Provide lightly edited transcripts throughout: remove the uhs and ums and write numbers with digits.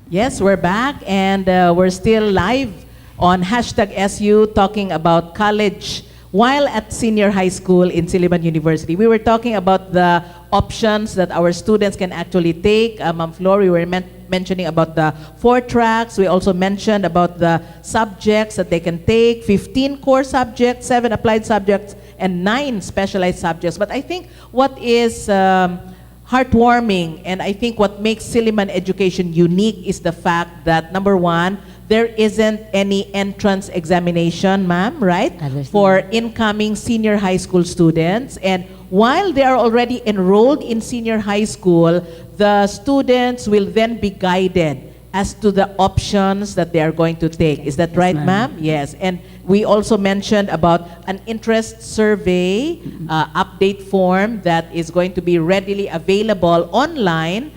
Yes, we're back and we're still live on hashtag SU talking about college while at senior high school in Silliman University. We were talking about the options that our students can actually take. Ma'am Flor, we were mentioning about the 4 tracks. We also mentioned about the subjects that they can take, 15 core subjects, 7 applied subjects, and 9 specialized subjects. But I think what is heartwarming, and I think what makes Silliman education unique is the fact that, number one, there isn't any entrance examination, ma'am, right? For incoming senior high school students. And while they are already enrolled in senior high school, the students will then be guided as to the options that they are going to take. Is that right, ma'am? Yes. And we also mentioned about an interest survey update form that is going to be readily available online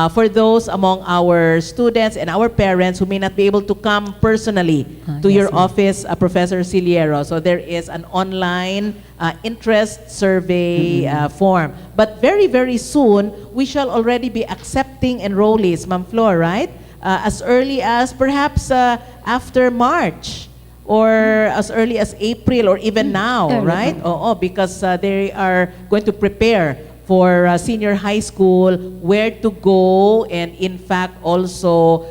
for those among our students and our parents who may not be able to come personally to your office, Professor Sillero. So there is an online interest survey form. But very, very soon, we shall already be accepting enrollees, Ma'am Flor, right? As early as perhaps after March or as early as April or even now, right? Because they are going to prepare for senior high school, where to go, and in fact also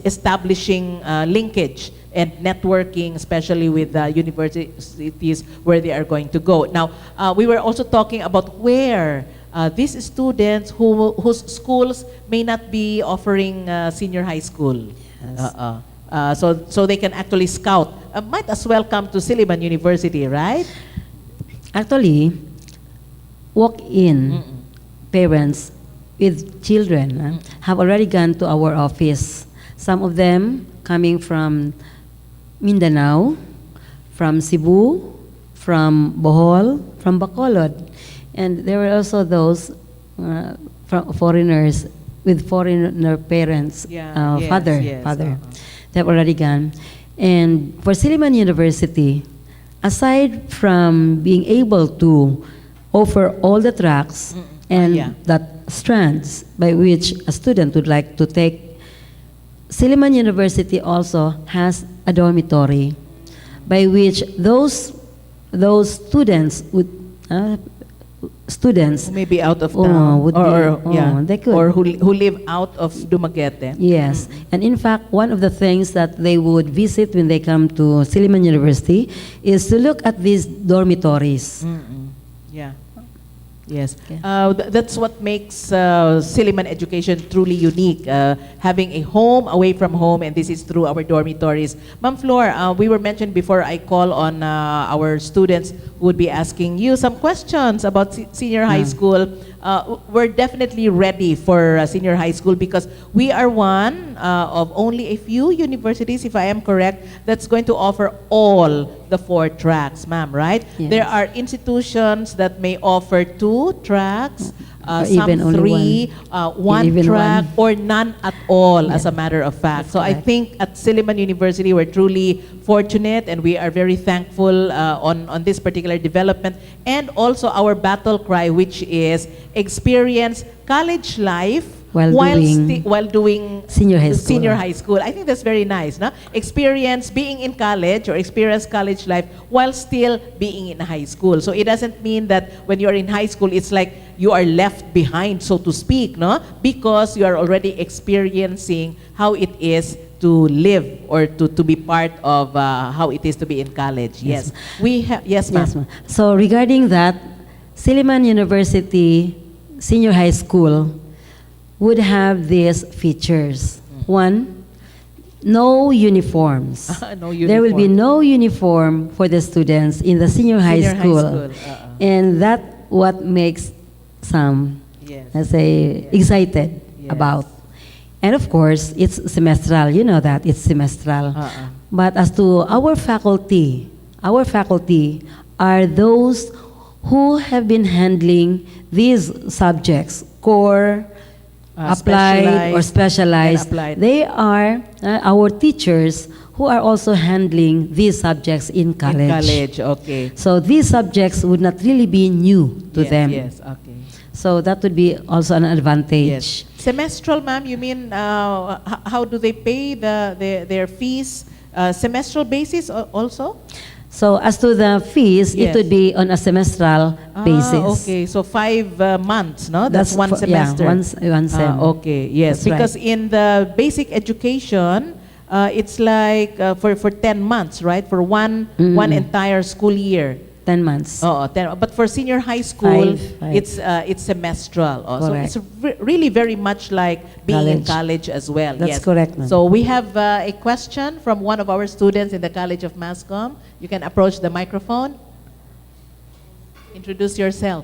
establishing linkage and networking, especially with universities where they are going to go. Now, we were also talking about where these students whose schools may not be offering senior high school. Yes. So they can actually scout. Might as well come to Silliman University, right? Actually, walk-in parents with children have already gone to our office. Some of them coming from Mindanao, from Cebu, from Bohol, from Bacolod. And there were also those from foreigners with foreigner parents, father. They've already gone. And for Silliman University, aside from being able to offer all the tracks and that strands by which a student would like to take, Silliman University also has a dormitory by which those students would who may be out of town, or who live out of Dumaguete. Yes, and in fact, one of the things that they would visit when they come to Silliman University is to look at these dormitories. Yeah. Yes. That's what makes Silliman education truly unique, having a home away from home, and this is through our dormitories. Ma'am Flor, we were mentioned before I call on our students who would be asking you some questions about senior high school. We're definitely ready for senior high school because we are one of only a few universities, if I am correct, that's going to offer all the 4 tracks, ma'am, right? Yes. There are institutions that may offer 2 tracks, some 3, one track, or none at all, as a matter of fact. So I think at Silliman University, we're truly fortunate and we are very thankful on this particular development. And also our battle cry, which is experience college life while doing senior high school. I think that's very nice, no? Experience being in college or experience college life while still being in high school. So it doesn't mean that when you're in high school, it's like you are left behind, so to speak, no? Because you are already experiencing how it is to live or to be part of how it is to be in college. Yes. Yes, ma'am. Yes, ma'am. So regarding that, Silliman University Senior High School would have these features. One, no uniforms. No uniform. There will be no uniform for the students in the senior high school. And that's what makes some, let's say, excited about. And of course, it's semestral. You know that, it's semestral. But as to our faculty are those who have been handling these subjects, core, applied or specialized. They are our teachers who are also handling these subjects in college. Okay. So these subjects would not really be new to them. Yes, okay. So that would be also an advantage. Yes. Semestral, ma'am, you mean how do they pay their fees? Semestral basis also? So as to the fees, Yes. it would be on a semestral basis. Okay, so 5 months, no? That's one semester. Yeah, one sem. Okay, yes. That's Because right. in the basic education, it's like for 10 months, right? For one entire school year. 10 months. Oh, 10. But for senior high school, Five. it's semestral. Oh, so Correct. it's really very much like being in college as well. That's yes. correct, ma'am. So we have a question from one of our students in the College of Mass Comm. You can approach the microphone. Introduce yourself.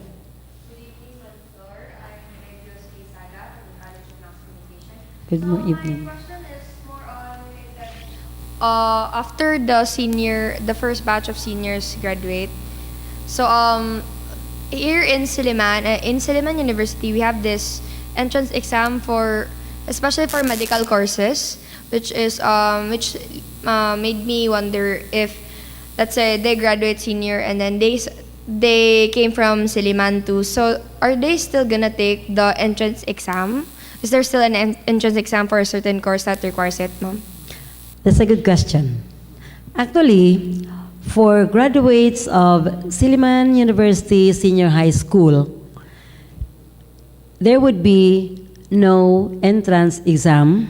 Good evening. My question is more on that, after the first batch of seniors graduate. So here in Silliman University, we have this entrance exam especially for medical courses, which made me wonder if, let's say, they graduate senior and then they came from Silliman too. So are they still gonna take the entrance exam? Is there still an entrance exam for a certain course that requires it, ma'am? That's a good question. Actually, for graduates of Silliman University Senior High School, there would be no entrance exam.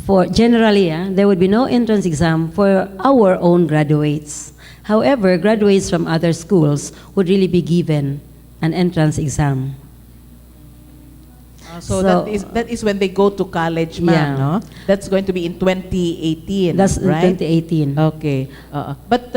There would be no entrance exam for our own graduates. However, graduates from other schools would really be given an entrance exam. So that is when they go to college, ma'am, Yeah. no? That's going to be in 2018, That's in right? 2018. Okay. But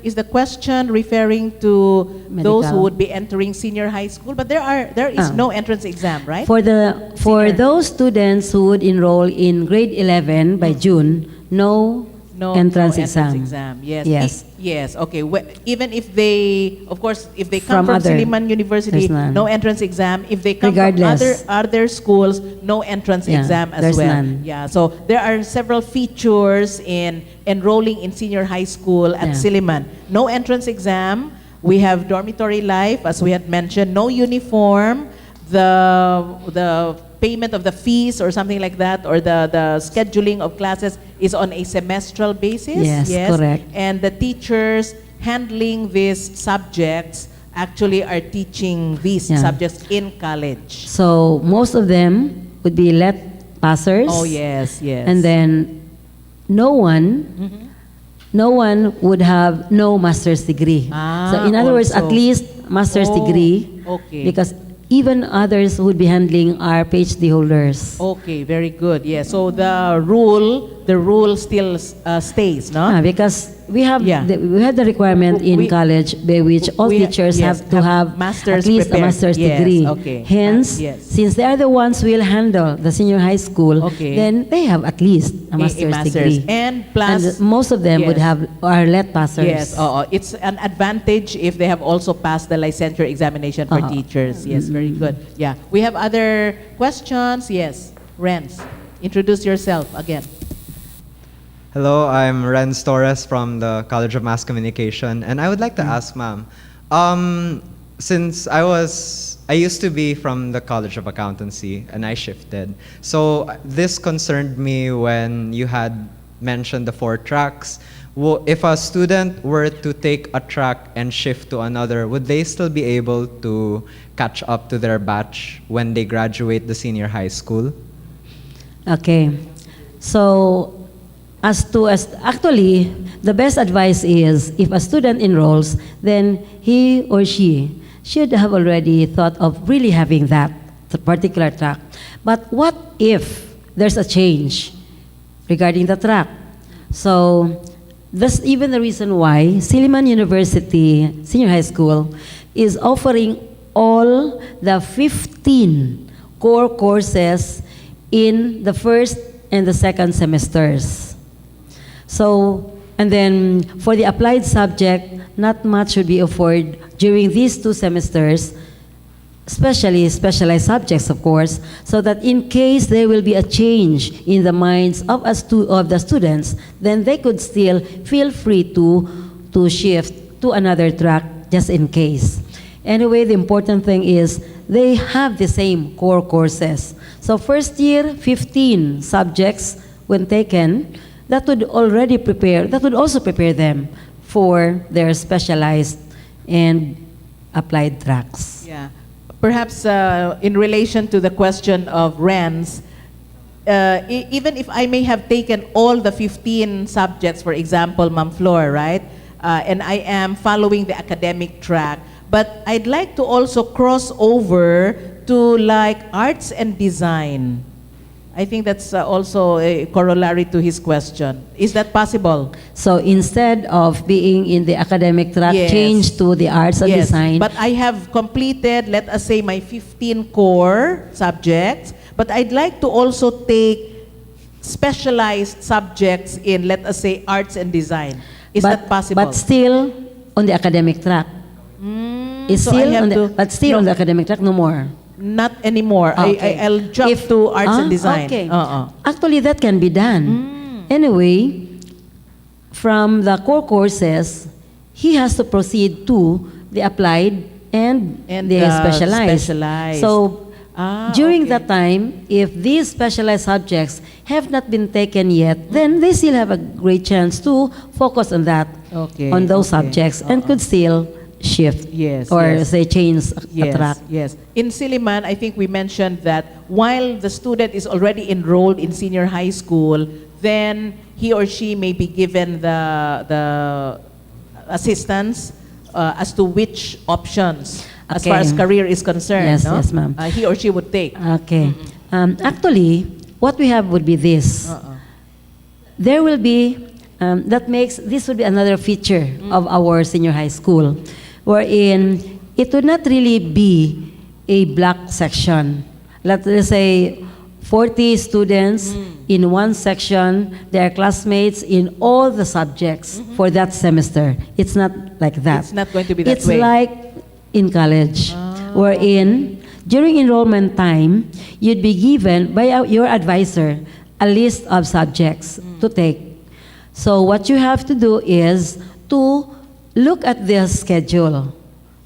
is the question referring to those who Medical. would be entering senior high school? But there is no entrance exam, right? For Senior. those students who would enroll in grade 11 by June, no entrance exam. Yes. Yes. Yes. Okay. Even if they, of course, if they come From from other- Silliman University, there's none. no entrance exam. If they come Regardless. from other schools, no entrance Yeah, exam as there's well. none. Yeah. So there are several features in enrolling in senior high school at Yeah. Silliman. No entrance exam. We have dormitory life, as we had mentioned. No uniform. The payment of the fees or something like that, or the scheduling of classes is on a semestral basis. Yes, correct. And the teachers handling these subjects actually are teaching these Yeah. subjects in college. So most of them would be let passers. Oh, yes, yes. And then no one would have no master's degree. So in other words, at also. least master's Oh, degree. okay. Because even others would be handling our PhD holders. Okay, very good. Yeah. So the rule still stays, no? Because we have Yeah. we have the requirement in We- college by which all we- teachers yes, have to have masters at least prepared. a master's Yes, degree. okay. Hence, Yes. since they are the ones who will handle the senior high school, Okay. then they have at least a master's degree. And plus, And most of them would yes. have are let passers. Yes, it's an advantage if they have also passed the licensure examination for teachers. Yes, very good. Yeah, we have other questions. Yes, Renz, introduce yourself again. Hello, I'm Renz Torres from the College of Mass Communication, and I would like to ask, ma'am, since I used to be from the College of Accountancy, and I shifted. So this concerned me when you had mentioned the 4 tracks. If a student were to take a track and shift to another, would they still be able to catch up to their batch when they graduate the senior high school? Okay. So actually, the best advice is if a student enrolls, then he or she should have already thought of really having that particular track. But what if there's a change regarding the track? So that's even the reason why Silliman University Senior High School is offering all the 15 core courses in the first and the second semesters. So, and then for the applied subject, not much should be offered during these 2 semesters, especially specialized subjects, of course, so that in case there will be a change in the minds of the students, then they could still feel free to shift to another track just in case. Anyway, the important thing is they have the same core courses. So first year, 15 subjects when taken, that would also prepare them for their specialized and applied tracks. Yeah. Perhaps in relation to the question of Renz, even if I may have taken all the 15 subjects, for example, Ma'am Flor, right? And I am following the academic track, but I'd like to also cross over to like arts and design. I think that's also a corollary to his question. Is that possible? So instead of being in the academic track, Yes. change to the arts and Yes, design. but I have completed, let us say, my 15 core subjects, but I'd like to also take specialized subjects in, let us say, arts and design. Is that possible? But still on the academic track. It's so I still have on the, to- but still no. on the academic track, no more. Not anymore. Okay. I'll jump to arts and design. Okay. Uh-uh. Actually, that can be done. Anyway, from the core courses, he has to proceed to the applied and the specialized. specialized. So, during okay. that time, if these specialized subjects have not been taken yet, then they still have a great chance to focus on that, Okay, on those okay. subjects, and could still shift Yes, or yes. say change a track. Yes. In Silliman, I think we mentioned that while the student is already enrolled in senior high school, then he or she may be given the assistance as to which options, as Okay. far as career is concerned, Yes, no? yes, ma'am. He or she would take. Okay. Actually, what we have would be this. There will be, this would be another feature of our senior high school, wherein it would not really be a block section. Let's say 40 students in one section, they are classmates in all the subjects for that semester. It's not like that. It's not going to be that It's way. like in college, wherein during enrollment time, you'd be given by your advisor a list of subjects to take. So what you have to do is to look at their schedule.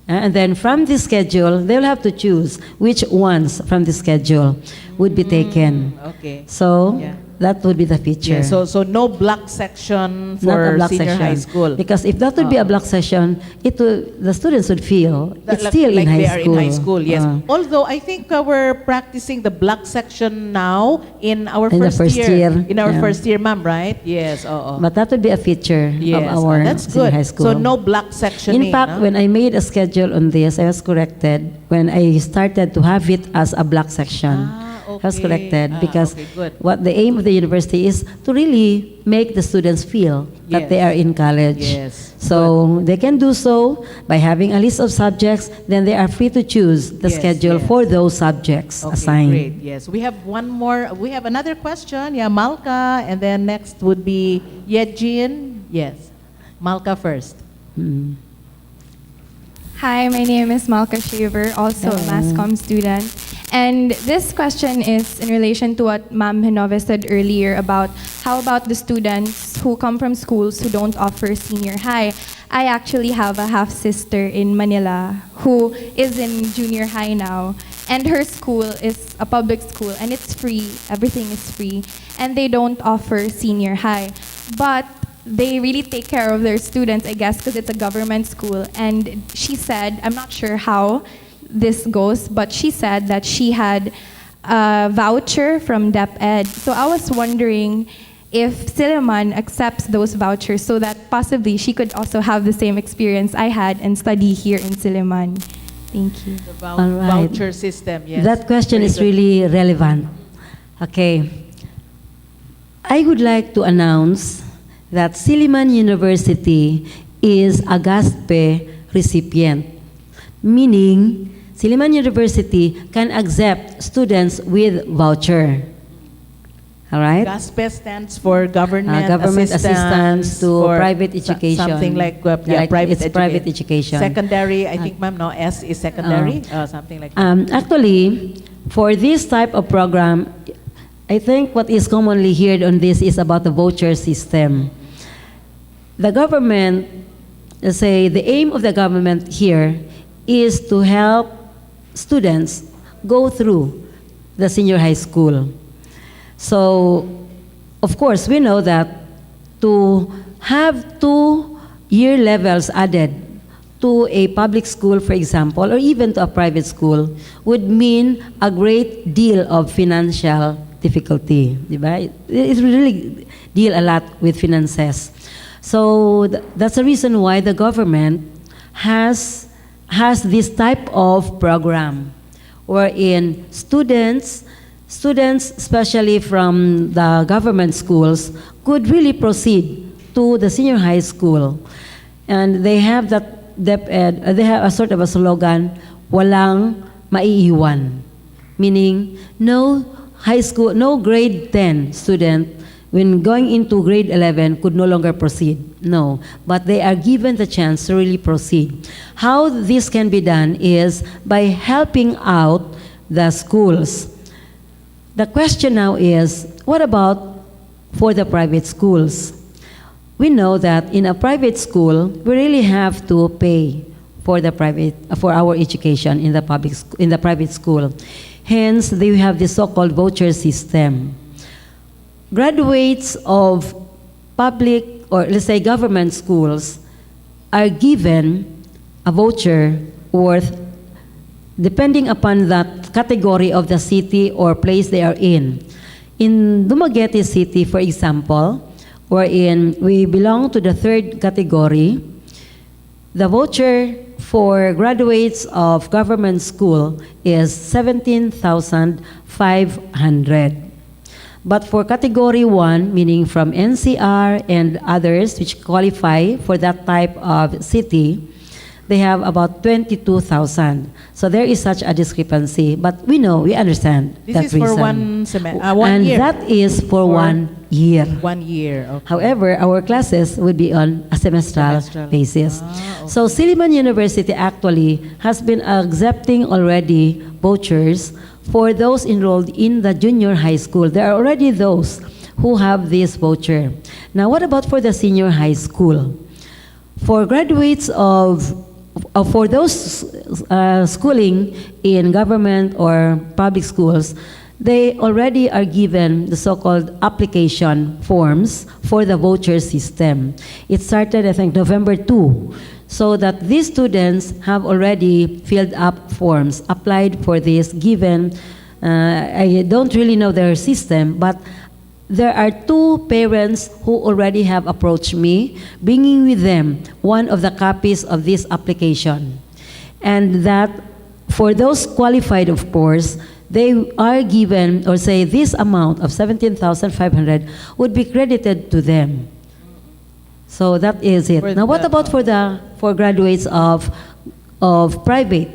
And then from the schedule, they'll have to choose which ones from the schedule would be taken. Okay. So Yeah. that would be the feature. Yeah, so no block section Not a for block senior section. high school. Because if that would be a block session, the students would feel That it's still like in high they are school. in high school, yes. Uh, Although I think we're practicing the block section now in our In the first, first year, In our yeah. first year, ma'am, right? Yes. Oh. But that would be a feature Yes. of our That's senior good. high school. So no block sectioning. In fact, no? when I made a schedule on this, I was corrected when I started to have it as a block section. I was okay. corrected because Okay, good. what the aim of the university is to really make the students feel that Yes. they are in college. Yes. So they can do so by having a list of subjects, then they are free to choose the Yes, schedule yes. for those subjects Okay, assigned. great. Yes. We have one more. We have another question. Yeah, Malka. And then next would be Yejin. Yes. Malka first. Hi, my name is Malka Shaver, also a Mass Comm student. And this question is in relation to what Ma'am Hinove said earlier about how about the students who come from schools who don't offer senior high. I actually have a half-sister in Manila who is in junior high now, and her school is a public school, and it's free, everything is free, and they don't offer senior high. But they really take care of their students, I guess, because it's a government school. And she said, I'm not sure how this goes, but she said that she had a voucher from DepEd. So I was wondering if Silliman accepts those vouchers so that possibly she could also have the same experience I had and study here in Silliman. Thank you. The All right. voucher system. Yes. That question Very is good. really relevant. Okay. I would like to announce that Silliman University is a GASPE recipient, meaning Silliman University can accept students with voucher. All right? GASPE stands for government, Government assistance to for private education. Something like, Like private, it's private education. Secondary, I think, ma'am, no, S is secondary, something like that. Actually, for this type of program, I think what is commonly heard on this is about the voucher system. The government, let's say, the aim of the government here is to help students go through the senior high school. So, of course, we know that to have 2-year levels added to a public school, for example, or even to a private school, would mean a great deal of financial difficulty. Diba? It really deal a lot with finances. So that's the reason why the government has this type of program wherein students, especially from the government schools, could really proceed to the senior high school. And they have that DepEd, they have a sort of a slogan, walang maiiwan. Meaning, no high school, no grade 10 student, when going into grade 11, could no longer proceed. No, but they are given the chance to really proceed. How this can be done is by helping out the schools. The question now is, what about for the private schools? We know that in a private school, we really have to pay for our education in the private school. Hence, they have the so-called voucher system. Graduates of public, or let's say government schools, are given a voucher worth, depending upon that category of the city or place they are in. In Dumaguete City, for example, wherein we belong to the 3rd category, the voucher for graduates of government school is 17,500. But for category 1, meaning from NCR and others which qualify for that type of city, they have about 22,000. So there is such a discrepancy, but we understand This that is reason. for one semester, and year. that is for 1 year. 1 year. Okay. However, our classes would be on a semestral basis. Okay. So Silliman University actually has been accepting already vouchers for those enrolled in the junior high school. There are already those who have this voucher. Now, what about for the senior high school? For graduates for those schooling in government or public schools, they already are given the so-called application forms for the voucher system. It started, I think, November 2, so that these students have already filled up forms, applied for this, given, I don't really know their system, but there are 2 parents who already have approached me, bringing with them one of the copies of this application. And that for those qualified, of course, they are given, or say this amount of 17,500 would be credited to them. So that is it. Now, what about for graduates of private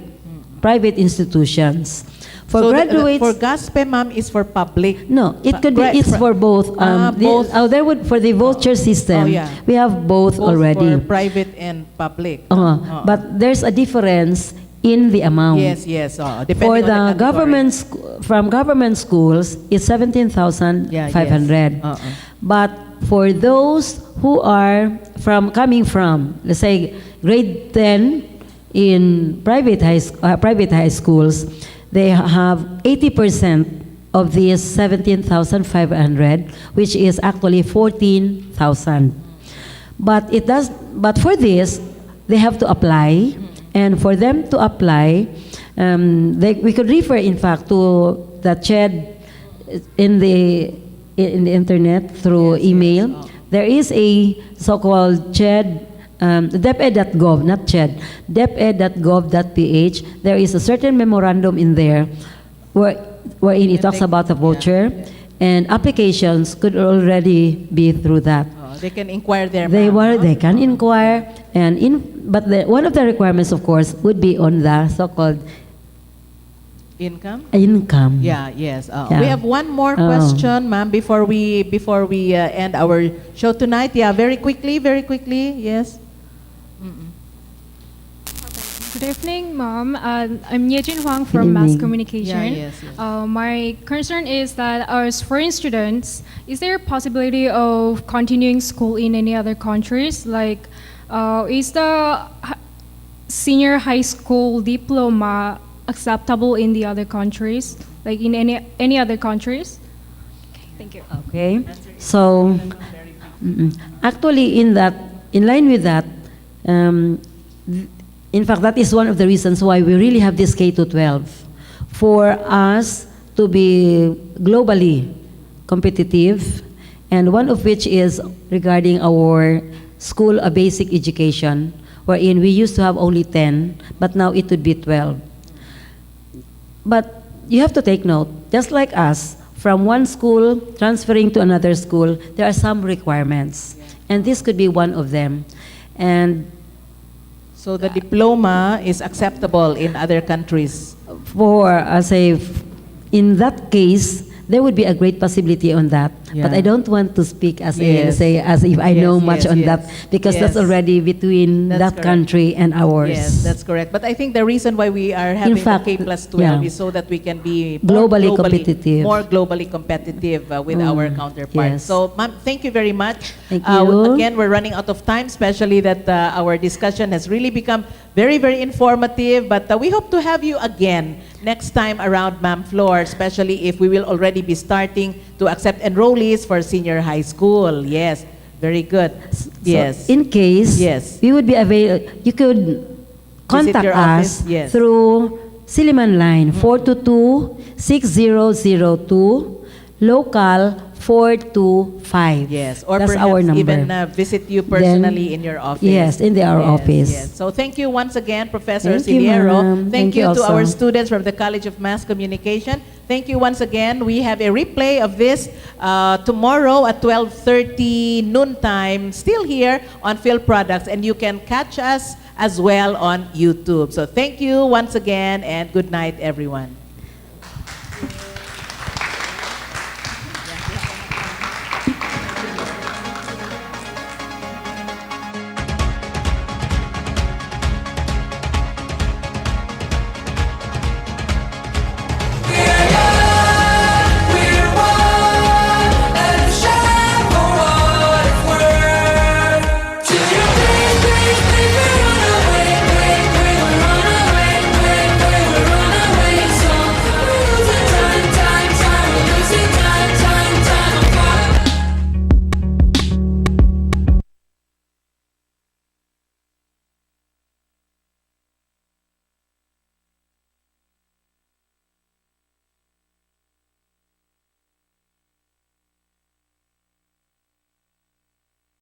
institutions? For So graduates, for GASPE, ma'am, is for public. no, it could be. It's for both. Both. There would for the voucher system. yeah. We have both already. For private and public. But there's a difference in the amount. Yes. Depending For on the category. from government schools, it's 17,500. Yes. But for those who are coming from, let's say, grade 10 in private high schools, they have 80% of these 17,500, which is actually 14,000. But for this, they have to apply, and for them to apply, we could refer, in fact, to the CHED in the internet through email. There is a so-called CHED. DepEd.gov, not CHED, deped.gov.ph, there is a certain memorandum in there wherein it talks about the voucher, and applications could already be through that. They can inquire there. They ma'am. can inquire, but one of the requirements, of course, would be on the so-called Income? Yeah. Yes. Yeah. We have one more question, ma'am, before we end our show tonight. Yeah, very quickly. Yes. Good evening, Mom. I'm Yejin Huang from Good Mass evening. Communication. Yeah, yes. My concern is that as foreign students, is there a possibility of continuing school in any other countries? Like, is the senior high school diploma acceptable in the other countries, like in any other countries? Okay, thank you. Okay. So, actually, in line with that, in fact, that is one of the reasons why we really have this K to 12, for us to be globally competitive, and one of which is regarding our school of basic education, wherein we used to have only 10, but now it would be 12. But you have to take note, just like us, from one school transferring to another school, there are some requirements, and this could be one of them. And So the diploma is acceptable in other countries. in that case, there would be a great possibility on that. But Yeah. I don't want to speak as Yes. as if I know Yes, much yes, on yes. that, because that's Yes. already between That's that correct. country and ours. Yes, that's correct. But I think the reason why we are having fact, the K plus 12 yeah. is so that we can be Globally competitive. more globally competitive with our counterparts. yes. So, ma'am, thank you very much. Thank you. Again, we're running out of time, especially that our discussion has really become very, very informative. But we hope to have you again next time around, Ma'am Flor, especially if we will already be starting to accept enrollees for senior high school. Yes, very good. Yes. So in case Yes. we would be available, you could contact your office? us Yes. through Silliman line 422-6002, local 425. Yes, or that's perhaps our number. even visit you personally in your office. Yes, in our Yes, office. Yes. So thank you once again, Professor Thank you, Sillero. ma'am. Thank Thank you you to also. our students from the College of Mass Communication. Thank you once again. We have a replay of this tomorrow at 12:30 noontime, still here on Phil Products, and you can catch us as well on YouTube. So thank you once again, and good night, everyone.